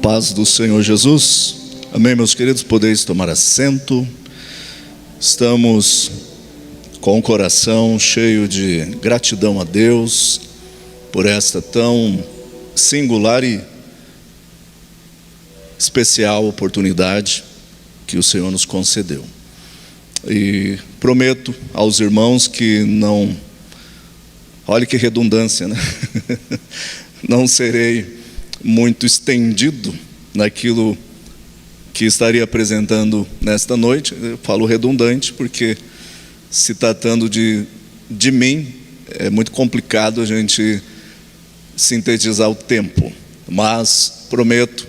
paz do Senhor Jesus. Amém, meus queridos, podeis tomar assento. Estamos com o coração cheio de gratidão a Deus por esta tão singular e especial oportunidade que o Senhor nos concedeu. E prometo aos irmãos que não, olha que redundância, né? Não serei muito estendido naquilo que estaria apresentando nesta noite. Eu falo redundante porque, se tratando de mim, é muito complicado a gente sintetizar o tempo. Mas prometo,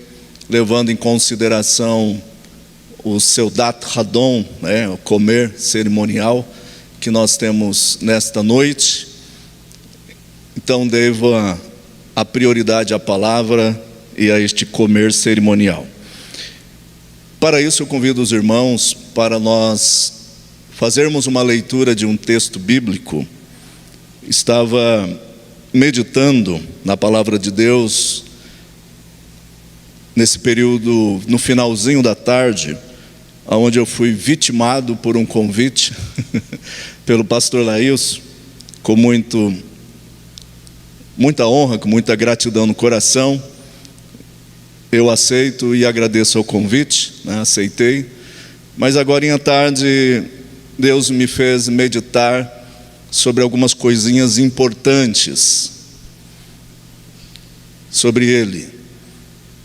levando em consideração o Seudat Hadon, né, o comer cerimonial que nós temos nesta noite, então devo a prioridade à palavra e a este comer cerimonial. Para isso eu convido os irmãos para nós fazermos uma leitura de um texto bíblico. Estava meditando na palavra de Deus nesse período, no finalzinho da tarde, onde eu fui vitimado por um convite pelo pastor Laílson, com muita honra, com muita gratidão no coração. Eu aceito e agradeço ao convite, né? Aceitei. Mas agora à tarde, Deus me fez meditar sobre algumas coisinhas importantes sobre Ele.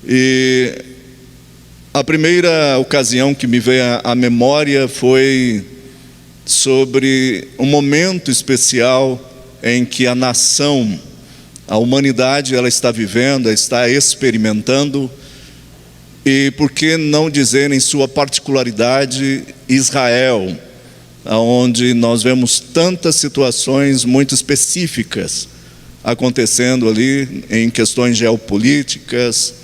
E a primeira ocasião que me veio à memória foi sobre um momento especial em que a nação, a humanidade, ela está vivendo, está experimentando, e por que não dizer em sua particularidade Israel, onde nós vemos tantas situações muito específicas acontecendo ali em questões geopolíticas,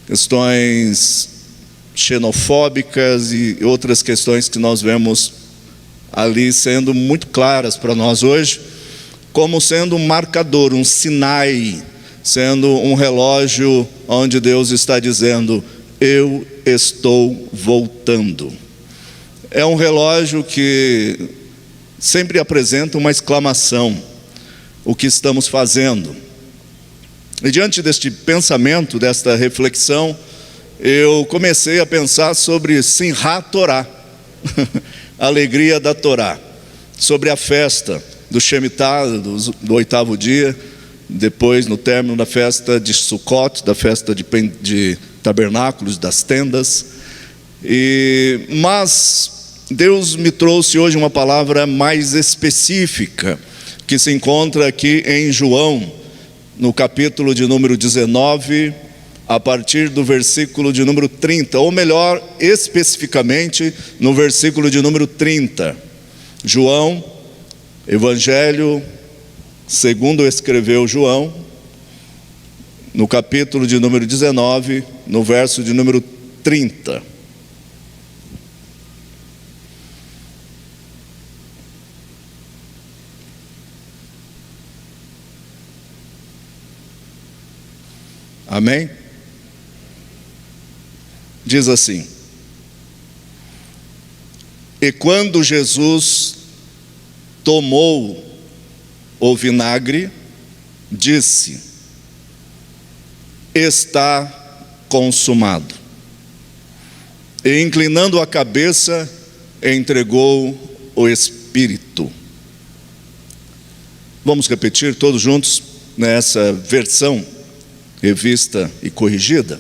questões xenofóbicas e outras questões que nós vemos ali sendo muito claras para nós hoje, como sendo um marcador, um Sinai, sendo um relógio onde Deus está dizendo: eu estou voltando. É um relógio que sempre apresenta uma exclamação: o que estamos fazendo? E diante deste pensamento, desta reflexão, eu comecei a pensar sobre Simchat Torá, a alegria da Torá, sobre a festa do Shemitah, do oitavo dia, depois no término da festa de Sukkot, da festa de tabernáculos, das tendas. Mas Deus me trouxe hoje uma palavra mais específica, que se encontra aqui em João, no capítulo de número 19, a partir do versículo de número 30, ou melhor, especificamente no versículo de número 30. João, Evangelho segundo escreveu João, no capítulo de número 19, no verso de número 30. Amém? Diz assim: e quando Jesus tomou o vinagre, disse: está consumado. E inclinando a cabeça, entregou o Espírito. Vamos repetir todos juntos nessa versão revista e corrigida?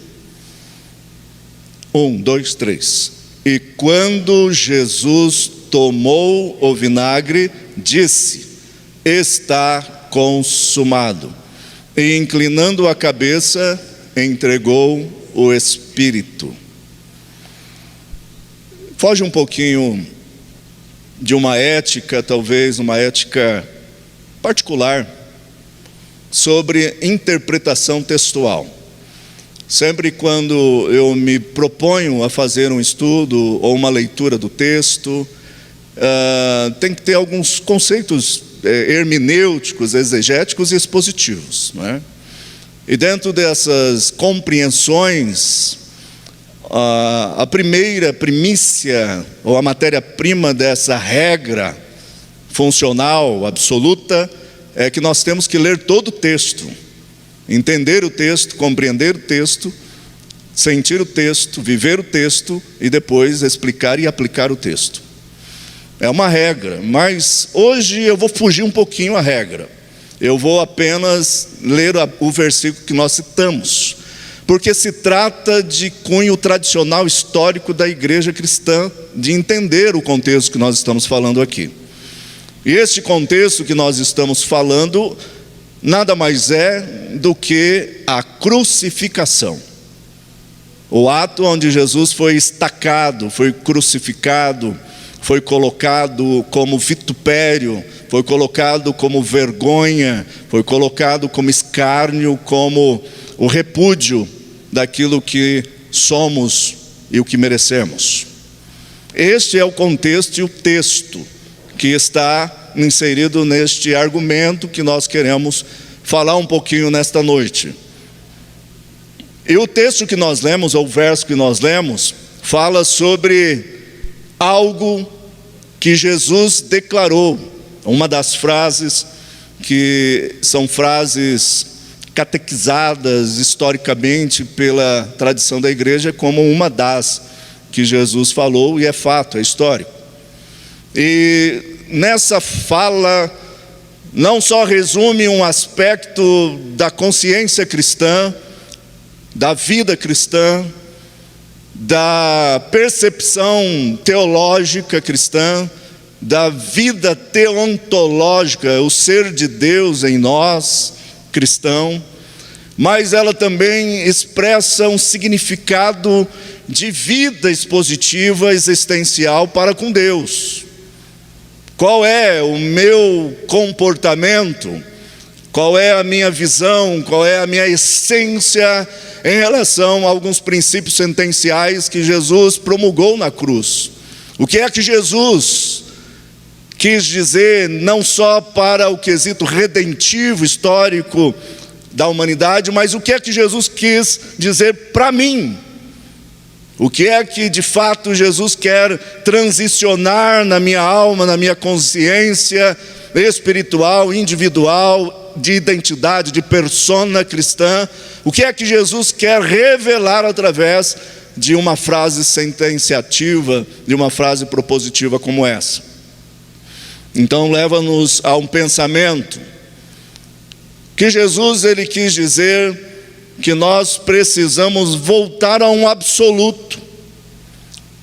1, 2, 3. E quando Jesus tomou o vinagre, disse: está consumado. E inclinando a cabeça, entregou o Espírito. Foge um pouquinho de uma ética, talvez uma ética particular, sobre interpretação textual. Sempre quando eu me proponho a fazer um estudo ou uma leitura do texto, tem que ter alguns conceitos hermenêuticos, exegéticos e expositivos, não é? E dentro dessas compreensões, a primeira primícia, ou a matéria-prima dessa regra funcional, absoluta, é que nós temos que ler todo o texto, entender o texto, compreender o texto, sentir o texto, viver o texto e depois explicar e aplicar o texto. É uma regra, mas hoje eu vou fugir um pouquinho a regra. Eu vou apenas ler o versículo que nós citamos, porque se trata de cunho tradicional histórico da igreja cristã, de entender o contexto que nós estamos falando aqui. E este contexto que nós estamos falando nada mais é do que a crucificação. O ato onde Jesus foi estacado, foi crucificado, foi colocado como vitupério, foi colocado como vergonha, foi colocado como escárnio, como o repúdio daquilo que somos e o que merecemos. Este é o contexto e o texto que está inserido neste argumento que nós queremos falar um pouquinho nesta noite. E o texto que nós lemos, ou o verso que nós lemos, fala sobre algo que Jesus declarou. Uma das frases que são frases catequizadas historicamente pela tradição da igreja como uma das que Jesus falou, e é fato, é histórico. E nessa fala não só resume um aspecto da consciência cristã, da vida cristã, da percepção teológica cristã, da vida teontológica, o ser de Deus em nós, cristão, mas ela também expressa um significado de vida expositiva, existencial para com Deus. Qual é o meu comportamento? Qual é a minha visão? Qual é a minha essência em relação a alguns princípios sentenciais que Jesus promulgou na cruz? O que é que Jesus quis dizer, não só para o quesito redentivo, histórico da humanidade, mas o que é que Jesus quis dizer para mim? O que é que de fato Jesus quer transicionar na minha alma, na minha consciência espiritual, individual, de identidade, de persona cristã? O que é que Jesus quer revelar através de uma frase sentenciativa, de uma frase propositiva como essa? Então leva-nos a um pensamento que Jesus ele quis dizer que nós precisamos voltar a um absoluto,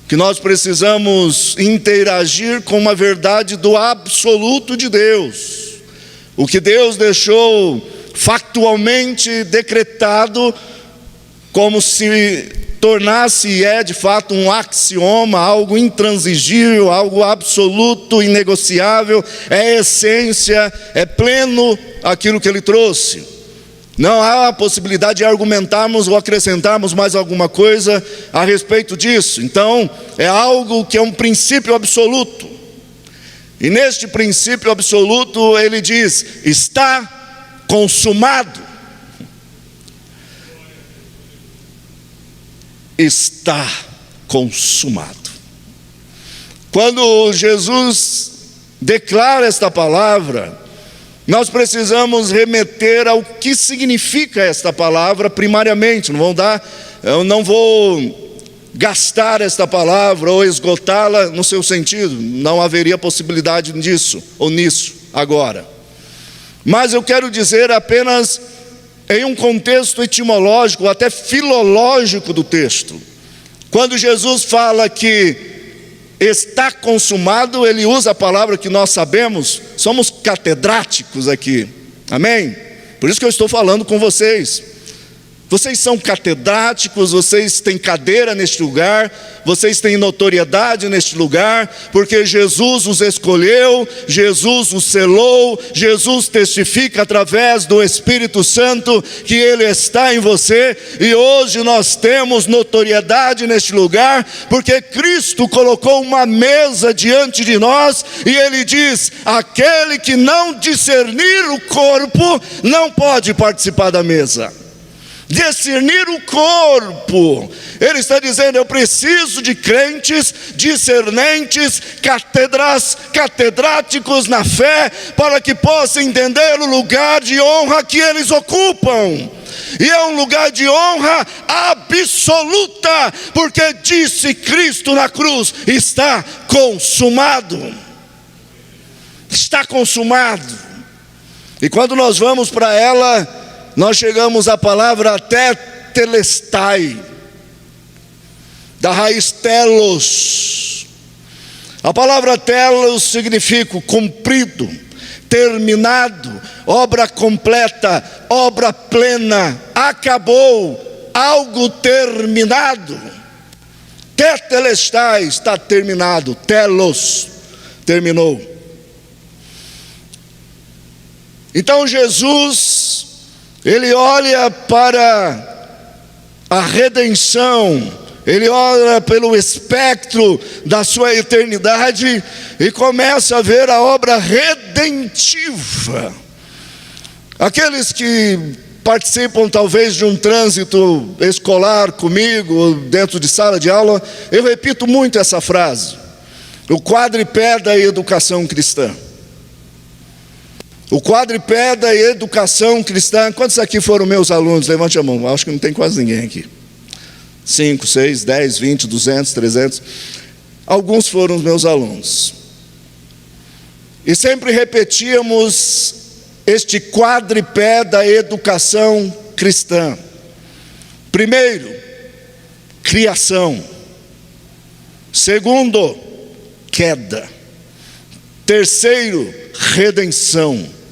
que nós precisamos interagir com uma verdade do absoluto de Deus. O que Deus deixou factualmente decretado como se tornasse e é de fato um axioma, algo intransigível, algo absoluto, inegociável, é essência, é pleno aquilo que Ele trouxe. Não há a possibilidade de argumentarmos ou acrescentarmos mais alguma coisa a respeito disso. Então, é algo que é um princípio absoluto. E neste princípio absoluto, ele diz: está consumado. Está consumado. Quando Jesus declara esta palavra, nós precisamos remeter ao que significa esta palavra primariamente. Eu não vou gastar esta palavra ou esgotá-la no seu sentido. Não haveria possibilidade disso ou nisso agora. Mas eu quero dizer apenas em um contexto etimológico, até filológico do texto. Quando Jesus fala que está consumado, ele usa a palavra que nós sabemos, somos catedráticos aqui, amém? Por isso que eu estou falando com vocês. Vocês são catedráticos, vocês têm cadeira neste lugar, vocês têm notoriedade neste lugar, porque Jesus os escolheu, Jesus os selou, Jesus testifica através do Espírito Santo que Ele está em você, e hoje nós temos notoriedade neste lugar, porque Cristo colocou uma mesa diante de nós, e Ele diz: aquele que não discernir o corpo, não pode participar da mesa. discernir o corpo. Ele está dizendo: eu preciso de crentes discernentes, catedráticos na fé, para que possam entender o lugar de honra que eles ocupam. E é um lugar de honra absoluta, porque disse Cristo na cruz: está consumado. Está consumado. E quando nós vamos para ela, nós chegamos à palavra tetelestai, da raiz telos. A palavra telos significa cumprido, terminado, obra completa, obra plena, acabou, algo terminado. Tetelestai, está terminado, telos, terminou. Então Jesus, ele olha para a redenção, ele olha pelo espectro da sua eternidade e começa a ver a obra redentiva. Aqueles que participam talvez de um trânsito escolar comigo, dentro de sala de aula, eu repito muito essa frase: o quadripé da educação cristã. O quadripé da educação cristã. Quantos aqui foram meus alunos? Levante a mão. Acho que não tem quase ninguém aqui. 5, 6, 10, 20, 200, 300. Alguns foram os meus alunos. E sempre repetíamos este quadripé da educação cristã. Primeiro, criação. Segundo, queda. Terceiro, redenção.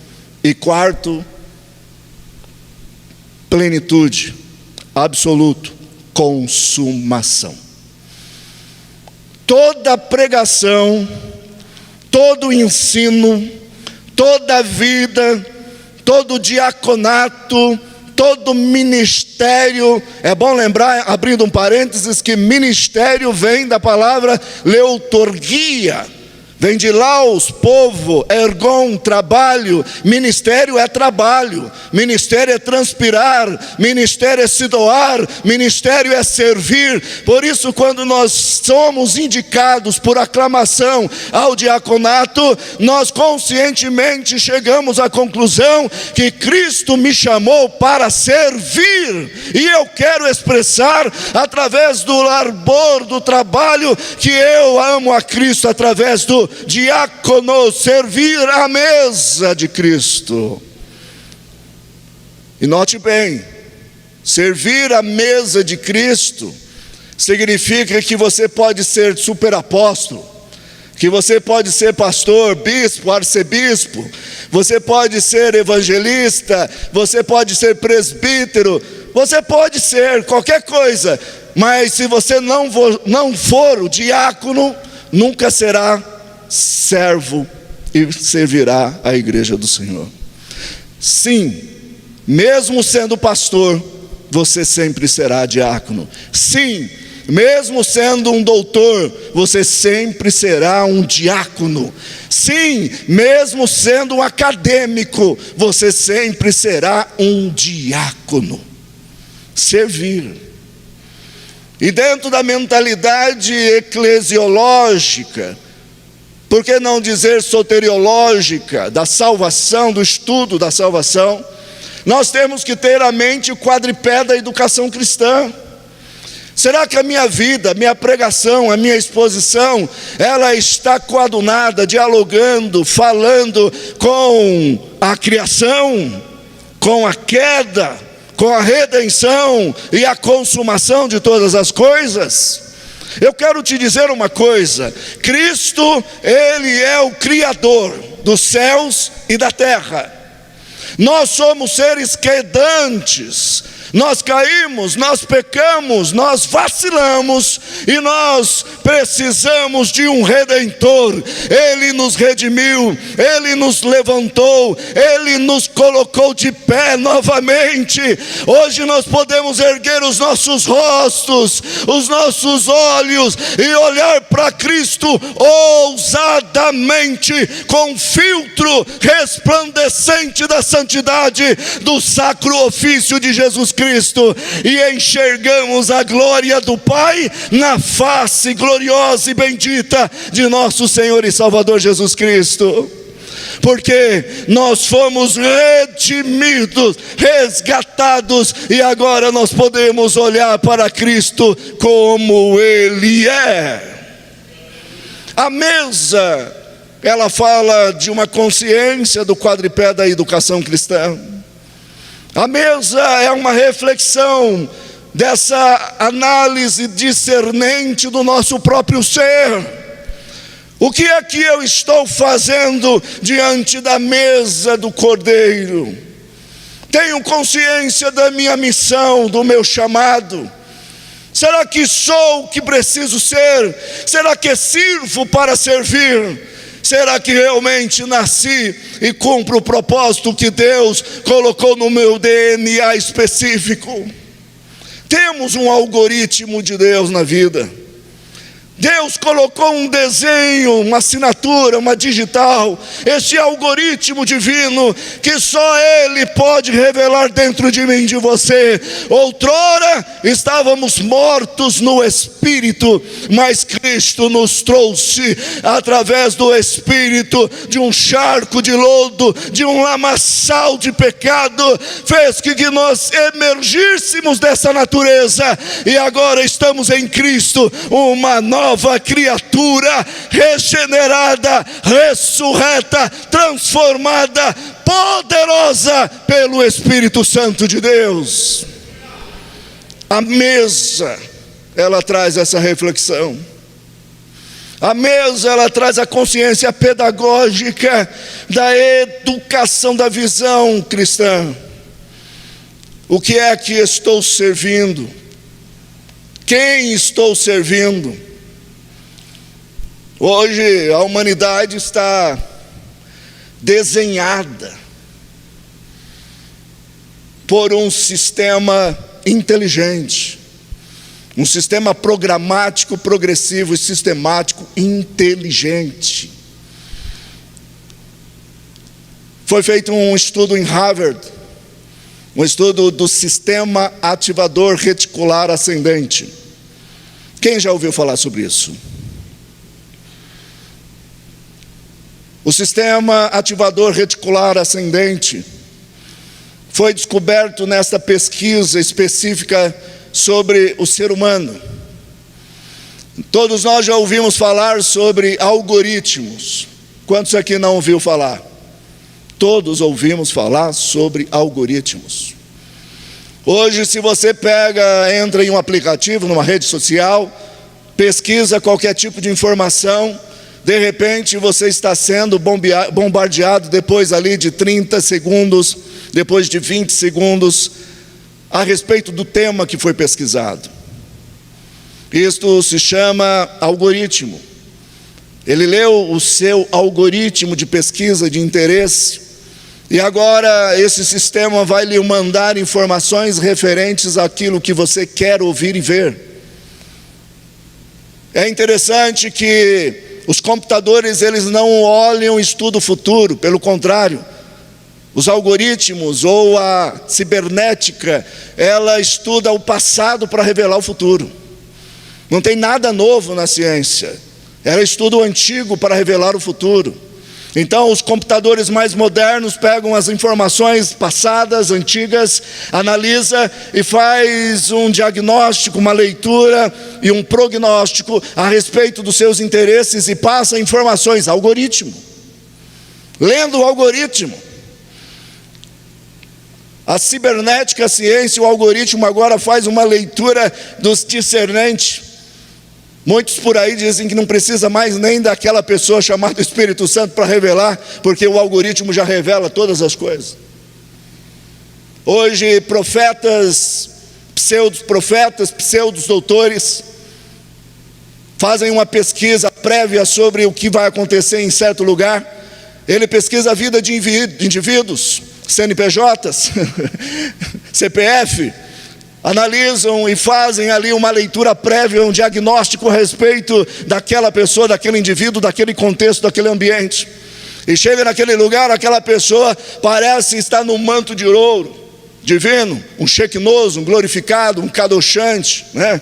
E quarto, plenitude, absoluto, consumação. Toda pregação, todo ensino, toda vida, todo diaconato, todo ministério, é bom lembrar, abrindo um parênteses, que ministério vem da palavra leutorgia. Vem de laus, povo, ergon, trabalho. Ministério é trabalho, ministério é transpirar, ministério é se doar, ministério é servir. Por isso, quando nós somos indicados por aclamação ao diaconato, nós conscientemente chegamos à conclusão que Cristo me chamou para servir, e eu quero expressar através do labor, do trabalho, que eu amo a Cristo através do diácono, servir à mesa de Cristo. E note bem, servir à mesa de Cristo significa que você pode ser superapóstolo, que você pode ser pastor, bispo, arcebispo, você pode ser evangelista, você pode ser presbítero, você pode ser qualquer coisa, mas se você não for o diácono, nunca será servo e servirá a igreja do Senhor. Sim, mesmo sendo pastor, você sempre será diácono. Sim, mesmo sendo um doutor, você sempre será um diácono. Sim, mesmo sendo um acadêmico, você sempre será um diácono. Servir. E dentro da mentalidade eclesiológica, por que não dizer soteriológica, da salvação, do estudo da salvação, nós temos que ter a mente o quadripé da educação cristã. Será que a minha vida, a minha pregação, a minha exposição, ela está coadunada, dialogando, falando com a criação, com a queda, com a redenção e a consumação de todas as coisas? Eu quero te dizer uma coisa: Cristo, Ele é o Criador dos céus e da terra. Nós somos seres quedantes, nós caímos, nós pecamos, nós vacilamos, e nós precisamos de um Redentor. Ele nos redimiu, Ele nos levantou, Ele nos colocou de pé novamente. Hoje nós podemos erguer os nossos rostos, os nossos olhos, e olhar para Cristo ousadamente, com filtro resplandecente da santidade do sacro ofício de Jesus Cristo. Cristo e enxergamos a glória do Pai na face gloriosa e bendita de nosso Senhor e Salvador Jesus Cristo. Porque nós fomos redimidos, resgatados, e agora nós podemos olhar para Cristo como Ele é. A mesa, ela fala de uma consciência do quadripé da educação cristã. A mesa é uma reflexão dessa análise discernente do nosso próprio ser. O que é que eu estou fazendo diante da mesa do Cordeiro? Tenho consciência da minha missão, do meu chamado? Será que sou o que preciso ser? Será que sirvo para servir? Será que realmente nasci e cumpro o propósito que Deus colocou no meu DNA específico? Temos um algoritmo de Deus na vida. Deus colocou um desenho, uma assinatura, uma digital, esse algoritmo divino que só Ele pode revelar dentro de mim, de você. Outrora estávamos mortos no Espírito, mas Cristo nos trouxe através do Espírito de um charco de lodo, de um lamaçal de pecado, fez que nós emergíssemos dessa natureza e agora estamos em Cristo, uma nova criatura, regenerada, ressurreta, transformada, poderosa pelo Espírito Santo de Deus. A mesa, ela traz essa reflexão. A mesa, ela traz a consciência pedagógica da educação, da visão cristã. O que é que estou servindo? Quem estou servindo? Hoje a humanidade está desenhada por um sistema inteligente, um sistema programático, progressivo e sistemático inteligente. Foi feito um estudo em Harvard, um estudo do sistema ativador reticular ascendente. Quem já ouviu falar sobre isso? O sistema ativador reticular ascendente foi descoberto nesta pesquisa específica sobre o ser humano. Todos nós já ouvimos falar sobre algoritmos. Quantos aqui não ouviu falar? Todos ouvimos falar sobre algoritmos. Hoje, se você entra em um aplicativo, numa rede social, pesquisa qualquer tipo de informação, de repente você está sendo bombardeado depois ali de 30 segundos, depois de 20 segundos, a respeito do tema que foi pesquisado. Isto se chama algoritmo. Ele leu o seu algoritmo de pesquisa de interesse e agora esse sistema vai lhe mandar informações referentes àquilo que você quer ouvir e ver. É interessante que os computadores, eles não olham e estudam o futuro, pelo contrário, os algoritmos ou a cibernética, ela estuda o passado para revelar o futuro. Não tem nada novo na ciência, ela estuda o antigo para revelar o futuro. Então os computadores mais modernos pegam as informações passadas, antigas, analisa e faz um diagnóstico, uma leitura e um prognóstico a respeito dos seus interesses e passa informações, algoritmo. Lendo o algoritmo. A cibernética, a ciência, o algoritmo agora faz uma leitura dos discernentes. Muitos por aí dizem que não precisa mais nem daquela pessoa chamada Espírito Santo para revelar, porque o algoritmo já revela todas as coisas. Hoje, pseudos doutores, fazem uma pesquisa prévia sobre o que vai acontecer em certo lugar. Ele pesquisa a vida de indivíduos, CNPJs, CPF, analisam e fazem ali uma leitura prévia, um diagnóstico a respeito daquela pessoa, daquele indivíduo, daquele contexto, daquele ambiente. E chega naquele lugar, aquela pessoa parece estar num manto de ouro, divino, um shequinoso, um glorificado, um kadoshante, né?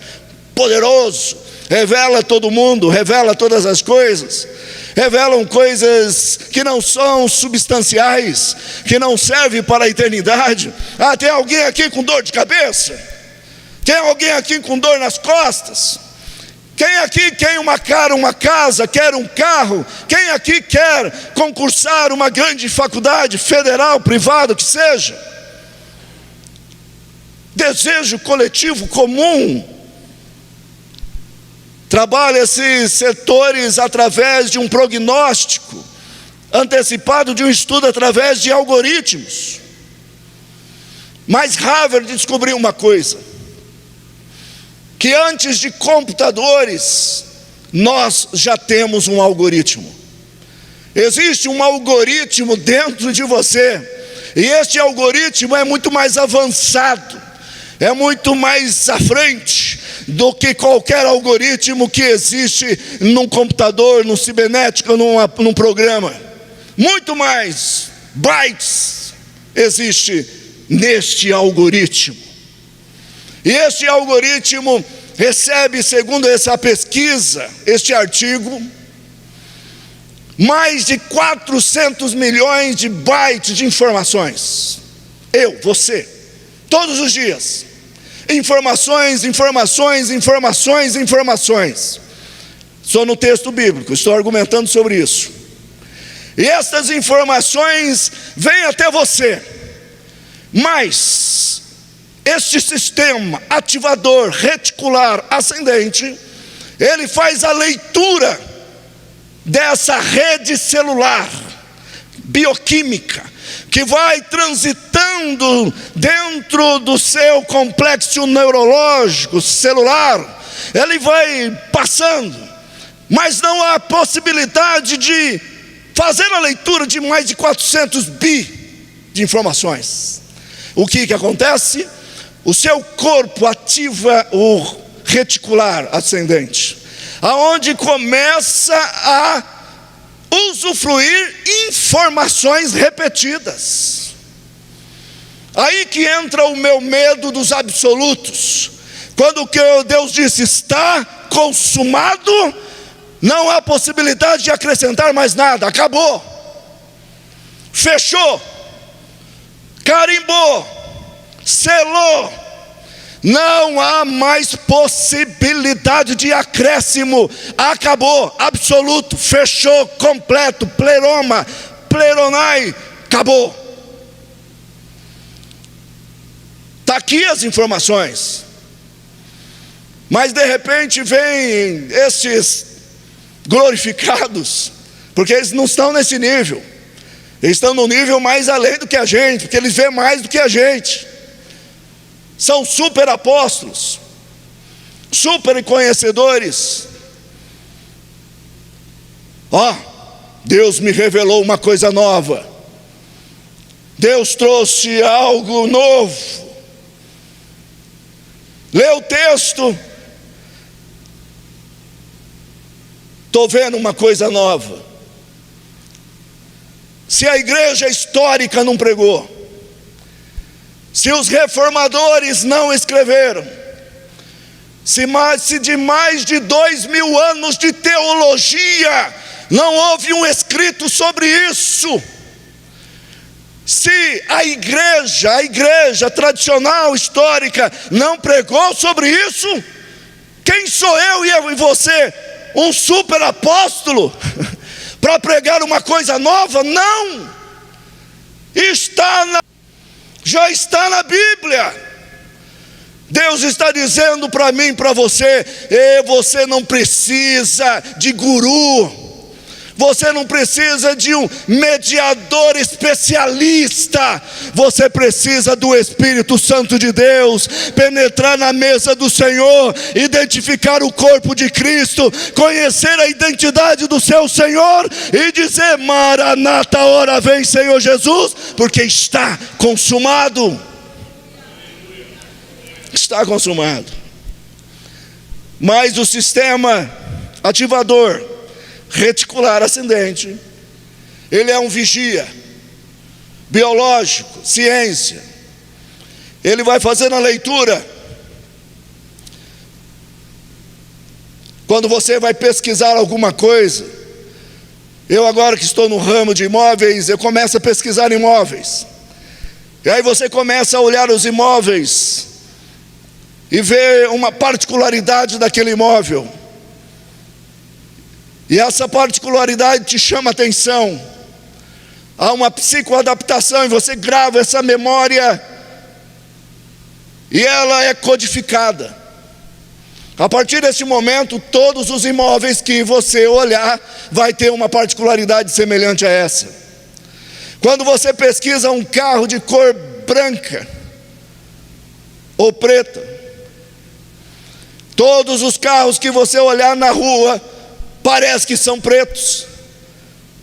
Poderoso, revela todo mundo, revela todas as coisas, revelam coisas que não são substanciais, que não servem para a eternidade. Tem alguém aqui com dor de cabeça? Tem alguém aqui com dor nas costas? Quem aqui quer uma casa, quer um carro? Quem aqui quer concursar uma grande faculdade federal, privada, que seja? Desejo coletivo comum. Trabalha esses setores através de um prognóstico antecipado, de um estudo através de algoritmos. Mas Harvard descobriu uma coisa: que antes de computadores, nós já temos um algoritmo. Existe um algoritmo dentro de você, e este algoritmo é muito mais avançado, é muito mais à frente do que qualquer algoritmo que existe num computador, num cibernético, num programa. Muito mais bytes existe neste algoritmo. E este algoritmo recebe, segundo essa pesquisa, este artigo, mais de 400 milhões de bytes de informações. Você, todos os dias, informações. Estou no texto bíblico, estou argumentando sobre isso. E estas informações vêm até você, mas este sistema ativador reticular ascendente, ele faz a leitura dessa rede celular bioquímica, que vai transitando dentro do seu complexo neurológico celular. Ele vai passando, mas não há possibilidade de fazer a leitura de mais de 400 bi de informações. O que acontece? O seu corpo ativa o reticular ascendente, aonde começa a usufruir informações repetidas. Aí que entra o meu medo dos absolutos. Quando Deus disse está consumado, não há possibilidade de acrescentar mais nada, acabou, fechou, carimbou, selou, não há mais possibilidade de acréscimo, acabou, absoluto, fechou, completo, pleroma, pleronai, acabou. Está aqui as informações, mas de repente vem esses glorificados, porque eles não estão nesse nível, eles estão no nível mais além do que a gente, porque eles veem mais do que a gente. São super apóstolos, super conhecedores. Deus me revelou uma coisa nova, Deus trouxe algo novo. Lê o texto, estou vendo uma coisa nova. Se a igreja histórica não pregou, se os reformadores não escreveram, se de mais de 2000 anos de teologia não houve um escrito sobre isso, se a igreja tradicional, histórica, não pregou sobre isso, quem sou eu e você, um super apóstolo, para pregar uma coisa nova? Não, já está na Bíblia. Deus está dizendo para mim, para você, você não precisa de guru, você não precisa de um mediador especialista, você precisa do Espírito Santo de Deus, penetrar na mesa do Senhor, identificar o corpo de Cristo, conhecer a identidade do seu Senhor e dizer: Maranata, hora vem Senhor Jesus, porque está consumado. Está consumado. Mas o sistema ativador reticular ascendente, ele é um vigia biológico, ciência. ele vai fazendo a leitura. Quando você vai pesquisar alguma coisa, eu agora que estou no ramo de imóveis, eu começo a pesquisar imóveis. E aí você começa a olhar os imóveis e ver uma particularidade daquele imóvel. E essa particularidade te chama a atenção. Há uma psicoadaptação e você grava essa memória e ela é codificada. A partir desse momento, todos os imóveis que você olhar vai ter uma particularidade semelhante a essa. Quando você pesquisa um carro de cor branca ou preta, todos os carros que você olhar na rua parece que são pretos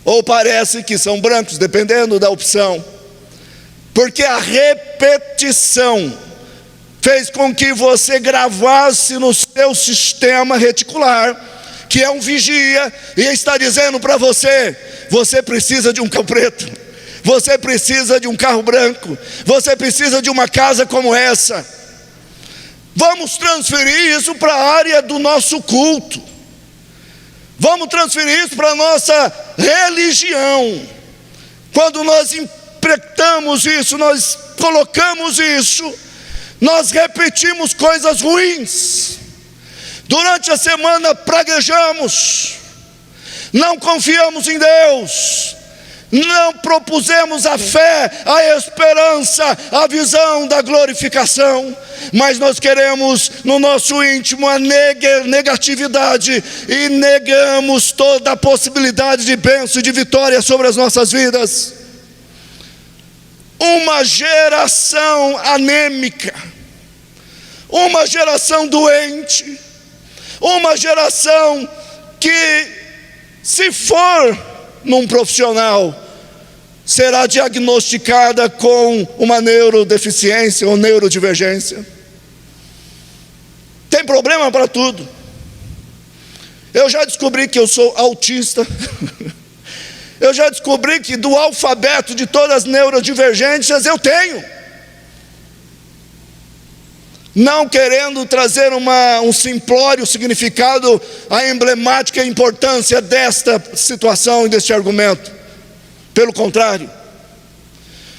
ou parece que são brancos, dependendo da opção, porque a repetição fez com que você gravasse no seu sistema reticular, que é um vigia, e está dizendo para você: você precisa de um carro preto, você precisa de um carro branco, você precisa de uma casa como essa. Vamos transferir isso para a área do nosso culto, vamos transferir isso para a nossa religião. Quando nós empregamos isso, nós colocamos isso, nós repetimos coisas ruins. Durante a semana praguejamos, não confiamos em Deus, não propusemos a fé, a esperança, a visão da glorificação, mas nós queremos no nosso íntimo a negatividade e negamos toda a possibilidade de bênção e de vitória sobre as nossas vidas. Uma geração anêmica, uma geração doente, uma geração que, se for num profissional, será diagnosticada com uma neurodeficiência ou neurodivergência. Tem problema para tudo. Eu já descobri que eu sou autista. Eu já descobri que do alfabeto de todas as neurodivergências eu tenho. Não querendo trazer um simplório significado, a emblemática importância desta situação e deste argumento. Pelo contrário,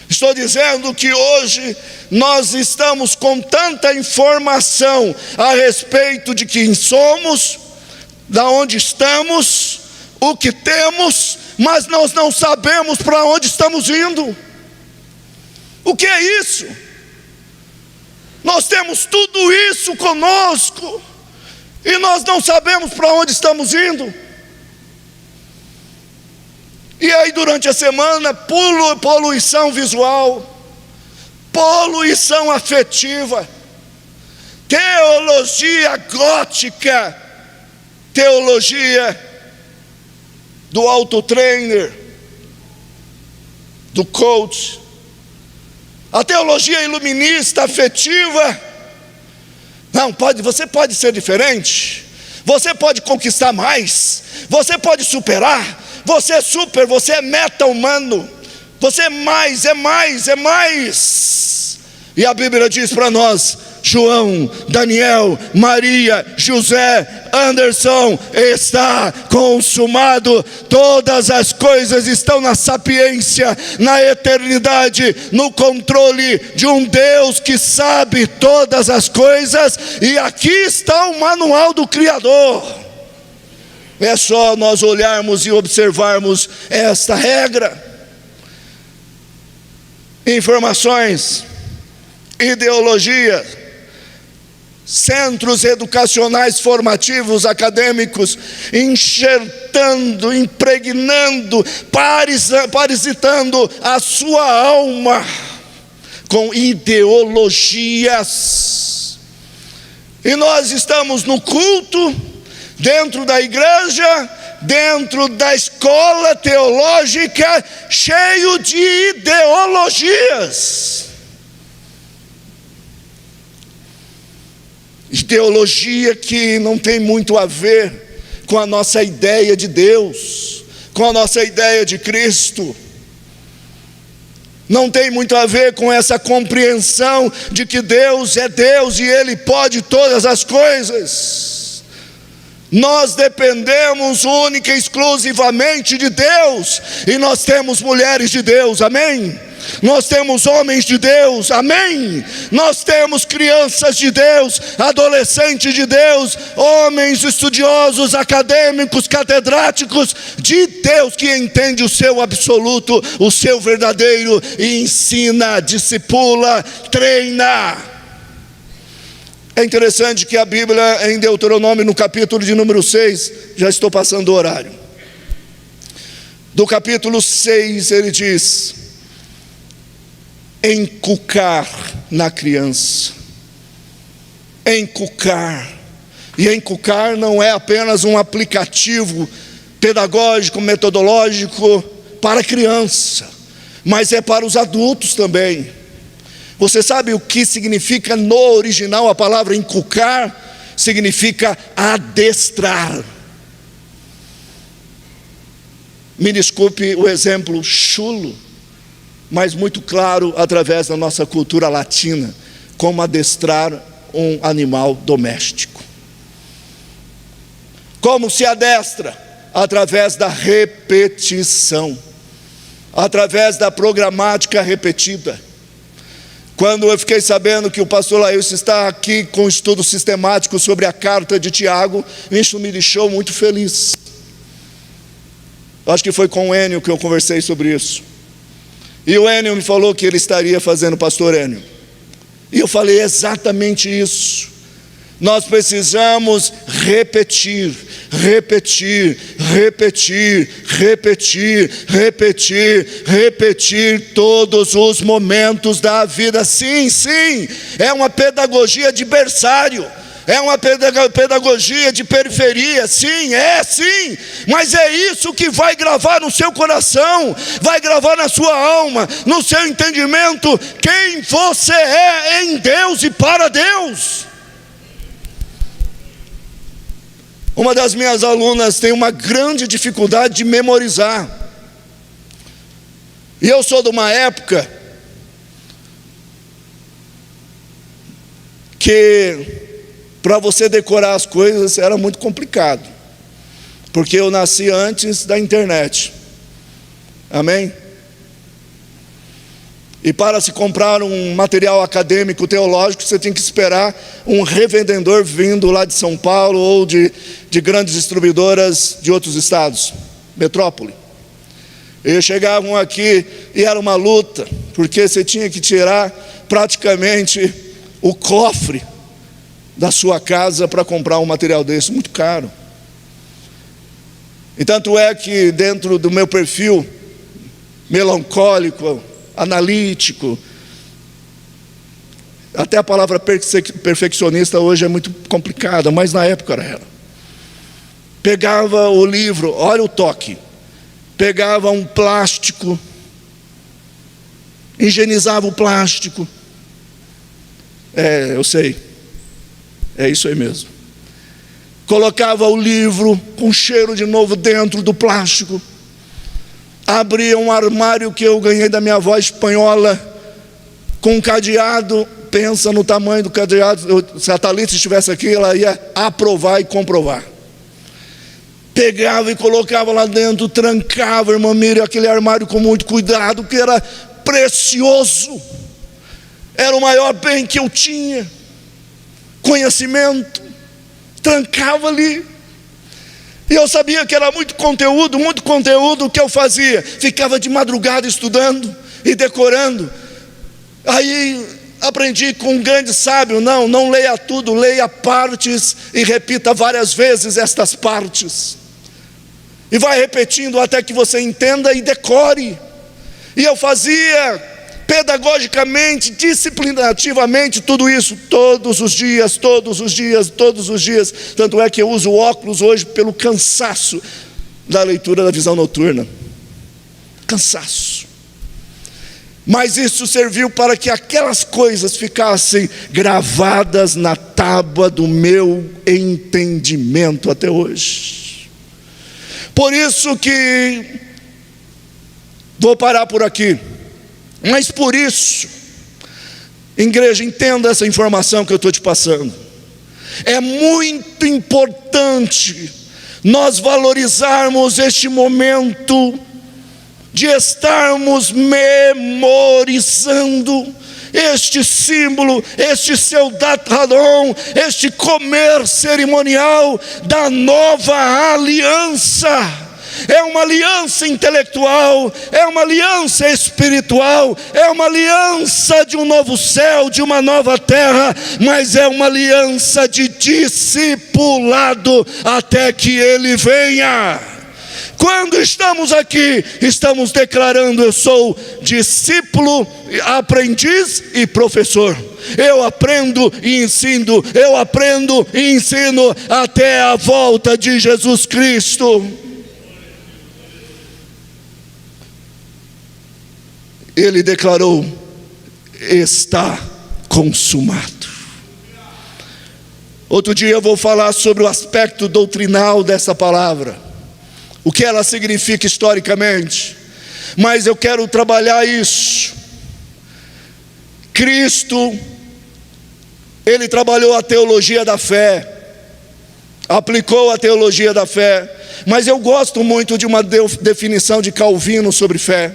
estou dizendo que hoje nós estamos com tanta informação a respeito de quem somos, da onde estamos, o que temos, mas nós não sabemos para onde estamos indo. O que é isso? Nós temos tudo isso conosco e nós não sabemos para onde estamos indo. E aí durante a semana, poluição visual, poluição afetiva, teologia gótica, teologia do auto-trainer, do coach, a teologia iluminista, afetiva. Não, você pode ser diferente, você pode conquistar mais, você pode superar, você é super, você é meta-humano, você é mais, é mais, é mais. E a Bíblia diz para nós: João, Daniel, Maria, José, Anderson, está consumado. Todas as coisas estão na sapiência, na eternidade, no controle de um Deus que sabe todas as coisas. E aqui está o manual do Criador. É só nós olharmos e observarmos esta regra. Informações, ideologia, centros educacionais formativos, acadêmicos, enxertando, impregnando, parasitando a sua alma com ideologias. E nós estamos no culto, dentro da igreja, dentro da escola teológica, cheio de ideologias. Ideologia que não tem muito a ver com a nossa ideia de Deus, com a nossa ideia de Cristo. Não tem muito a ver com essa compreensão de que Deus é Deus e Ele pode todas as coisas. Nós dependemos única e exclusivamente de Deus, e nós temos mulheres de Deus, amém? Nós temos homens de Deus, amém? Nós temos crianças de Deus, adolescentes de Deus, homens estudiosos, acadêmicos, catedráticos de Deus, que entende o seu absoluto, o seu verdadeiro, e ensina, discipula, treina. É interessante que a Bíblia, em Deuteronômio, no capítulo de número 6, já estou passando o horário, do capítulo 6, ele diz: encucar na criança. Encucar. E encucar não é apenas um aplicativo pedagógico, metodológico para a criança, mas é para os adultos também. Você sabe o que significa no original a palavra encucar? Significa adestrar. Me desculpe o exemplo chulo, mas muito claro através da nossa cultura latina, como adestrar um animal doméstico. Como se adestra? Através da repetição, através da programática repetida. Quando eu fiquei sabendo que o pastor Laílson está aqui com um estudo sistemático sobre a carta de Tiago, isso me deixou muito feliz. Acho que foi com o Enio que eu conversei sobre isso. E o Enio me falou que ele estaria fazendo, pastor Enio. E eu falei exatamente isso. Nós precisamos repetir, repetir, repetir, repetir, repetir, repetir todos os momentos da vida. Sim, sim, é uma pedagogia de berçário. É uma pedagogia de periferia, sim, mas é isso que vai gravar no seu coração, vai gravar na sua alma, no seu entendimento, quem você é em Deus e para Deus. Uma das minhas alunas tem uma grande dificuldade de memorizar, e eu sou de uma época que para você decorar as coisas era muito complicado, porque eu nasci antes da internet, amém? E para se comprar um material acadêmico teológico, você tem que esperar um revendedor vindo lá de São Paulo ou de grandes distribuidoras de outros estados, metrópole. Eles chegavam aqui e era uma luta, porque você tinha que tirar praticamente o cofre da sua casa para comprar um material desse, muito caro. E tanto é que dentro do meu perfil melancólico, analítico, até a palavra perfeccionista hoje é muito complicada, mas na época era. Pegava o livro, olha o toque, pegava um plástico, higienizava o plástico, eu sei, é isso aí mesmo. Colocava o livro com cheiro de novo dentro do plástico. Abria um armário que eu ganhei da minha avó espanhola, com um cadeado. Pensa no tamanho do cadeado. Se a Thalita estivesse aqui, ela ia aprovar e comprovar. Pegava e colocava lá dentro, trancava, irmã Miriam, aquele armário com muito cuidado, que era precioso. Era o maior bem que eu tinha. Conhecimento, trancava ali, e eu sabia que era muito conteúdo. O que eu fazia? Ficava de madrugada estudando e decorando. Aí aprendi com um grande sábio: não leia tudo, leia partes e repita várias vezes estas partes, e vai repetindo até que você entenda e decore. E eu fazia pedagogicamente, disciplinativamente, tudo isso, todos os dias. Tanto é que eu uso óculos hoje pelo cansaço da leitura da visão noturna. Cansaço. Mas isso serviu para que aquelas coisas ficassem gravadas na tábua do meu entendimento até hoje. Por isso que vou parar por aqui. Mas por isso, igreja, entenda essa informação que eu estou te passando. É muito importante nós valorizarmos este momento de estarmos memorizando este símbolo, este Seudat Hadon, este comer cerimonial da nova aliança. É uma aliança intelectual, é uma aliança espiritual, é uma aliança de um novo céu, de uma nova terra, mas é uma aliança de discipulado até que Ele venha. Quando estamos aqui, estamos declarando: eu sou discípulo, aprendiz e professor. Eu aprendo e ensino, eu aprendo e ensino até a volta de Jesus Cristo. Ele declarou: está consumado. Outro dia eu vou falar sobre o aspecto doutrinal dessa palavra, o que ela significa historicamente, mas eu quero trabalhar isso. Cristo, Ele trabalhou a teologia da fé, aplicou a teologia da fé, mas eu gosto muito de uma definição de Calvino sobre fé.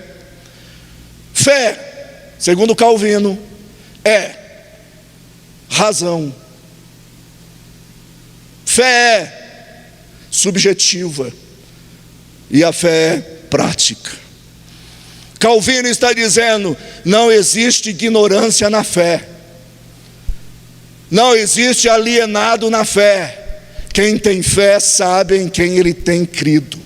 Fé, segundo Calvino, é razão. Fé é subjetiva e a fé é prática. Calvino está dizendo: não existe ignorância na fé, não existe alienado na fé. Quem tem fé sabe em quem ele tem crido.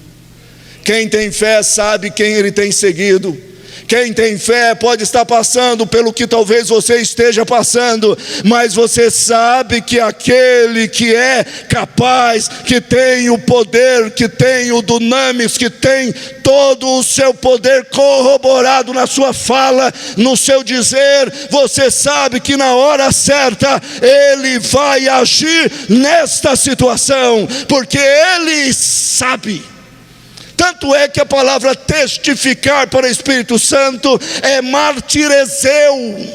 Quem tem fé sabe quem ele tem seguido. Quem tem fé pode estar passando pelo que talvez você esteja passando, mas você sabe que aquele que é capaz, que tem o poder, que tem o dunamis, que tem todo o seu poder corroborado na sua fala, no seu dizer, você sabe que na hora certa Ele vai agir nesta situação, porque Ele sabe. Tanto é que a palavra testificar para o Espírito Santo é martirezeu.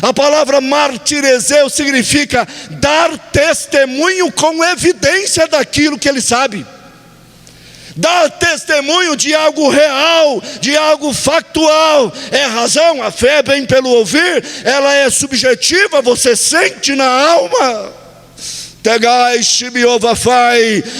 A palavra martirezeu significa dar testemunho com evidência daquilo que ele sabe. Dar testemunho de algo real, de algo factual. É razão, a fé vem pelo ouvir, ela é subjetiva, você sente na alma.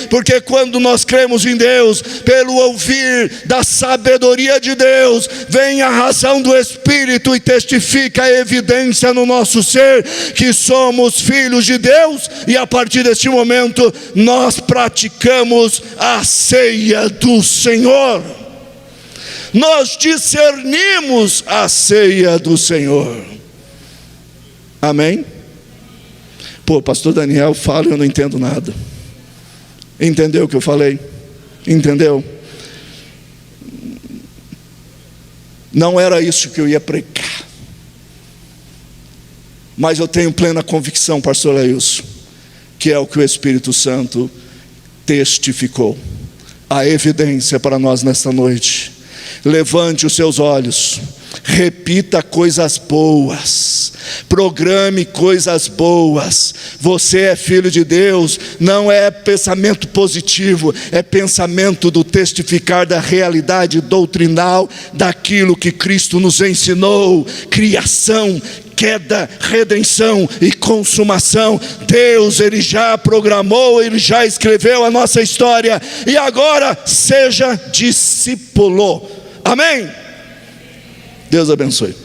Porque quando nós cremos em Deus, pelo ouvir da sabedoria de Deus, vem a razão do Espírito e testifica a evidência no nosso ser que somos filhos de Deus, e a partir deste momento nós praticamos a ceia do Senhor. Nós discernimos a ceia do Senhor. Amém? Pô, pastor Daniel fala e eu não entendo nada. Entendeu o que eu falei? Entendeu? Não era isso que eu ia pregar, mas eu tenho plena convicção, pastor Leilson, que é o que o Espírito Santo testificou. A evidência para nós nesta noite. Levante os seus olhos, repita coisas boas, programe coisas boas. Você é filho de Deus, não é pensamento positivo, é pensamento do testificar da realidade doutrinal daquilo que Cristo nos ensinou. Criação, queda, redenção e consumação. Deus, Ele já programou, Ele já escreveu a nossa história, e agora seja discípulo. Amém? Deus abençoe.